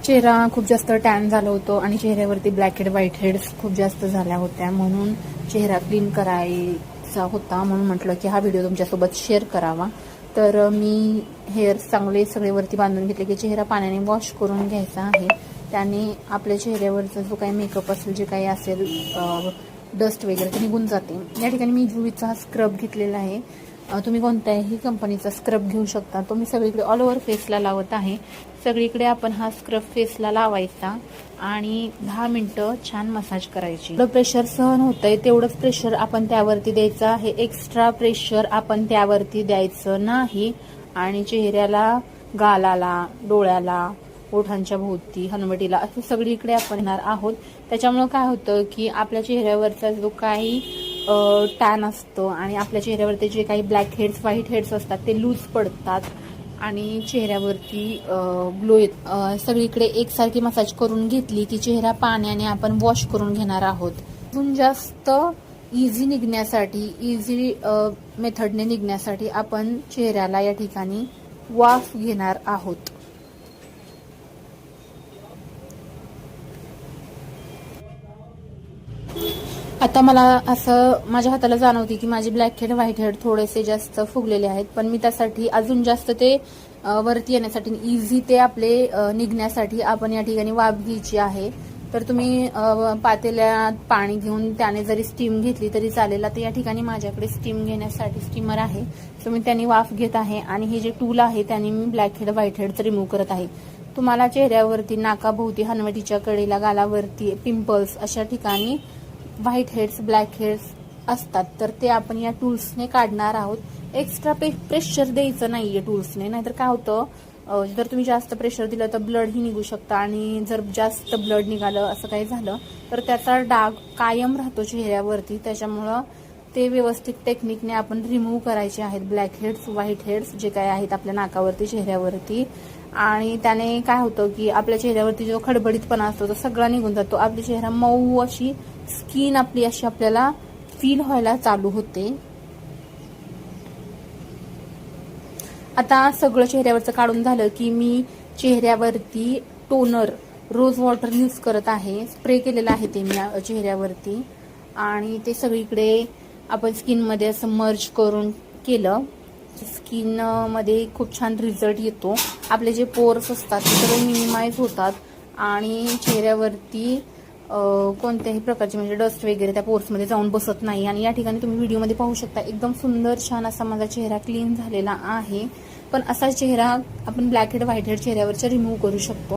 चेहरा खूप जास्त टॅन झालं होतं आणि चेहऱ्यावरती ब्लॅक हेड व्हाईट हेड्स खूप जास्त झाल्या होत्या, म्हणून चेहरा क्लीन करायचा होता. म्हणून म्हटलं की हा व्हिडिओ तुमच्यासोबत शेअर करावा. तर मी हेअर चांगले सगळे वरती बांधून घेतले की चेहरा पाण्याने वॉश करून घ्यायचा आहे. त्याने आपल्या चेहऱ्यावरचा जो काही मेकअप असेल, जे काही असेल डस्ट वगैरे ते निघून जाते. या ठिकाणी मी जुईचा हा स्क्रब घेतलेला आहे. तुम्ही कोणत्याही कंपनीचा स्क्रब घेऊ शकता. तो मी सगळीकडे ऑल ओव्हर फेसला लावत आहे. सगळीकडे आपण हा स्क्रब फेसला लावायचा आणि 10 मिनिटं छान मसाज करायची. जेवढं प्रेशर सहन होतंय तेवढंच प्रेशर आपण त्यावरती द्यायचं आहे. एक्स्ट्रा प्रेशर आपण त्यावरती द्यायचं नाही. आणि चेहऱ्याला, गालाला, डोळ्याला, ओठांच्या भोवती, हनुवटीला असं सगळीकडे आपण येणार आहोत. त्याच्यामुळं काय होतं की आपल्या चेहऱ्यावरचा जो काही टॅन असतो आणि आपल्या चेहऱ्यावरती जे काही ब्लॅक हेड्स व्हाईट हेड्स असतात ते लूज पडतात आणि चेहऱ्यावरती ग्लो येत. सगळीकडे एकसारखी मसाज करून घेतली की चेहरा पाण्याने आपण वॉश करून घेणार आहोत. अजून जास्त इझी निघण्यासाठी, इझी मेथडने निघण्यासाठी आपण चेहऱ्याला या ठिकाणी वाफ घेणार आहोत. आता मला असं माझ्या हाताला जाणवते की माझे ब्लॅक हेड व्हाईट हेड थोडेसे जास्त फुगलेले आहेत, पण मी त्यासाठी अजून जास्त ते वरती येण्यासाठी, इझी ते आपले निघण्यासाठी आपण या ठिकाणी वाफ घ्यायची आहे. तर तुम्ही पातेल्यात पाणी घेऊन त्याने जरी स्टीम घेतली तरी चालेल. आता या ठिकाणी माझ्याकडे स्टीम घेण्यासाठी स्टीमर आहे, तर मी त्याने वाफ घेत आहे आणि हे जे टूल आहे त्याने मी black head white head remove करत आहे. तुम्हाला चेहऱ्यावरती, नाकाभोवती, हनुवटीच्या कडेला, गालावरती, पिंपल्स अशा ठिकाणी व्हाईट हेड्स ब्लॅक हेड्स असतात तर ते आपण या टूल्सने काढणार आहोत. एक्स्ट्रा प्रेशर द्यायचं नाहीये टूल्सने, नाहीतर काय होतं जर तुम्ही जास्त प्रेशर दिलं तर ब्लडही निघू शकतं आणि जर जास्त ब्लड निघालं असं काही झालं तर त्याचा डाग कायम राहतो चेहऱ्यावरती. त्याच्यामुळं ते व्यवस्थित टेक्निकने आपण रिमूव्ह करायचे आहेत ब्लॅक हेड्स व्हाईट हेड्स जे काय आहेत आपल्या नाकावरती, चेहऱ्यावरती. आणि त्याने काय होतं की आपल्या चेहऱ्यावरती जो खडबडीतपणा असतो तो सगळा निघून जातो. आपली चेहरा मऊ अशी स्किन आपली अशी आपल्याला फील व्हायला चालू होते. आता सगळं चेहऱ्यावरचं काढून झालं की मी चेहऱ्यावरती टोनर रोज वॉटर यूज करत आहे. स्प्रे केलेलं आहे ते मी चेहऱ्यावरती आणि ते सगळीकडे आपण स्किनमध्ये असं मर्ज करून केलं. स्किन मध्ये खूप छान रिझल्ट येतो. आपले जे पोर्स असतात ते सगळे मिनिमाइज होतात आणि चेहऱ्यावरती कोणत्याही प्रकारची म्हणजे डस्ट वगैरे त्या पोर्समध्ये जाऊन बसत नाही. आणि या ठिकाणी तुम्ही व्हिडिओमध्ये पाहू शकता एकदम सुंदर छान असा माझा चेहरा क्लीन झालेला आहे. पण असा चेहरा आपण ब्लॅक हेड व्हाईट हेड चेहऱ्यावरचा रिमूव्ह करू शकतो.